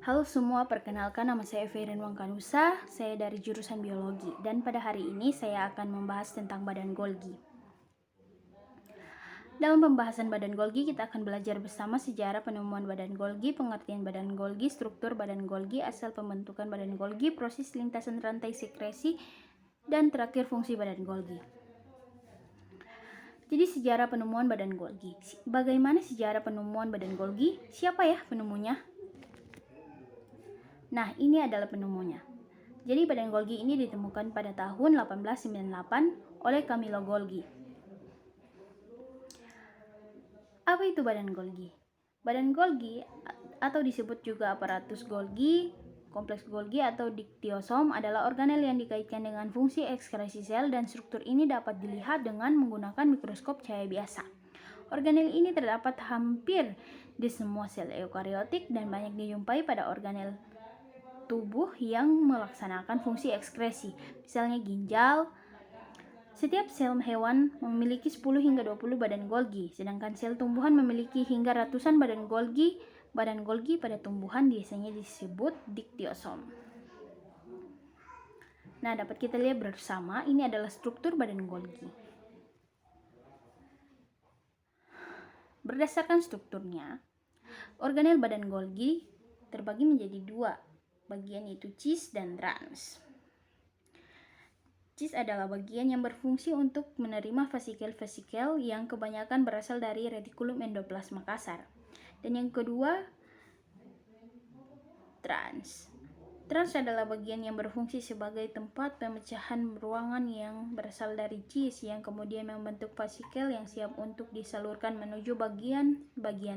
Halo semua, perkenalkan nama saya Feirin Wangkanusa, saya dari jurusan biologi dan pada hari ini saya akan membahas tentang badan Golgi. Dalam pembahasan badan Golgi kita akan belajar bersama sejarah penemuan badan Golgi, pengertian badan Golgi, struktur badan Golgi, asal pembentukan badan Golgi, proses lintasan rantai sekresi, dan terakhir fungsi badan Golgi. Jadi sejarah penemuan badan Golgi. Bagaimana sejarah penemuan badan Golgi? Siapa ya penemunya? Nah, ini adalah penemunya. Jadi badan Golgi ini ditemukan pada tahun 1898 oleh Camillo Golgi. Apa itu badan Golgi? Badan Golgi atau disebut juga aparatus Golgi, kompleks Golgi atau diktiosom adalah organel yang dikaitkan dengan fungsi ekskresi sel dan struktur ini dapat dilihat dengan menggunakan mikroskop cahaya biasa. Organel ini terdapat hampir di semua sel eukariotik dan banyak dijumpai pada organel tubuh yang melaksanakan fungsi ekskresi, misalnya ginjal. Setiap sel hewan memiliki 10 hingga 20 badan Golgi, sedangkan sel tumbuhan memiliki hingga ratusan badan Golgi. Badan Golgi pada tumbuhan biasanya disebut diktiosom. Nah, dapat kita lihat bersama, ini adalah struktur badan Golgi. Berdasarkan strukturnya, organel badan Golgi terbagi menjadi dua bagian, yaitu cis dan trans. Cis adalah bagian yang berfungsi untuk menerima vesikel-vesikel yang kebanyakan berasal dari retikulum endoplasma kasar. Dan yang kedua, trans. Trans adalah bagian yang berfungsi sebagai tempat pemecahan ruangan yang berasal dari cis yang kemudian membentuk vesikel yang siap untuk disalurkan menuju bagian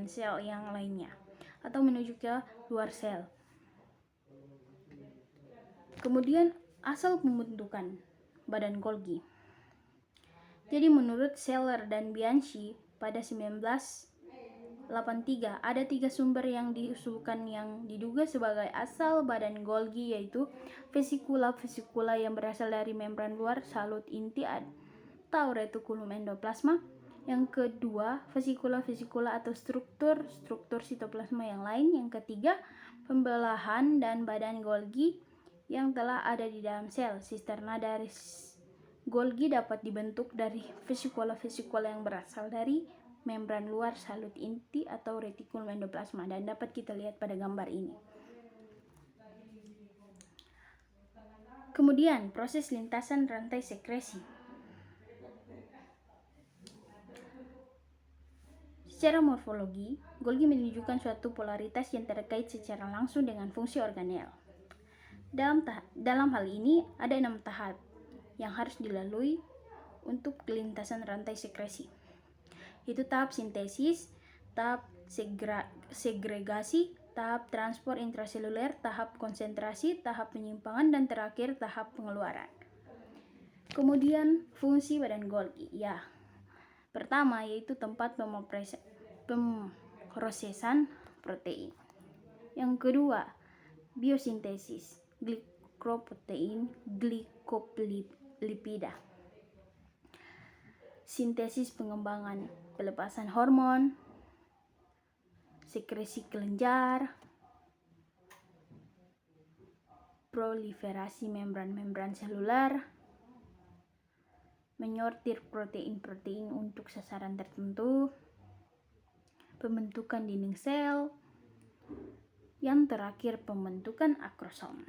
sel yang lainnya atau menuju ke luar sel. Kemudian asal pembentukan badan Golgi. Jadi menurut Seller dan Bianchi pada 1983 ada 3 sumber yang diusulkan yang diduga sebagai asal badan Golgi, yaitu vesikula yang berasal dari membran luar salut inti atau retikulum endoplasma. Yang kedua, vesikula atau struktur sitoplasma yang lain. Yang ketiga, pembelahan dan badan Golgi yang telah ada di dalam sel. Sisterna dari Golgi dapat dibentuk dari vesikula yang berasal dari membran luar salut inti atau retikulum endoplasma, dan dapat kita lihat pada gambar ini. Kemudian proses lintasan rantai sekresi. Secara morfologi, Golgi menunjukkan suatu polaritas yang terkait secara langsung dengan fungsi organel. Dalam hal ini ada 6 tahap yang harus dilalui untuk lintasan rantai sekresi. Itu tahap sintesis, tahap segregasi, tahap transport intraseluler, tahap konsentrasi, tahap penyimpangan, dan terakhir tahap pengeluaran. Kemudian fungsi badan Golgi. Ya, pertama yaitu tempat pemrosesan protein. Yang kedua, biosintesis, glikoprotein, glikoplipida. Sintesis pengembangan pelepasan hormon, sekresi kelenjar, proliferasi membran seluler, menyortir protein-protein untuk sasaran tertentu, pembentukan dinding sel, yang terakhir pembentukan akrosom.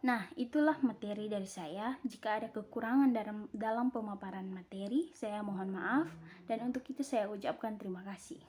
Nah, itulah materi dari saya. Jika ada kekurangan dalam pemaparan materi, saya mohon maaf, dan untuk itu saya ucapkan terima kasih.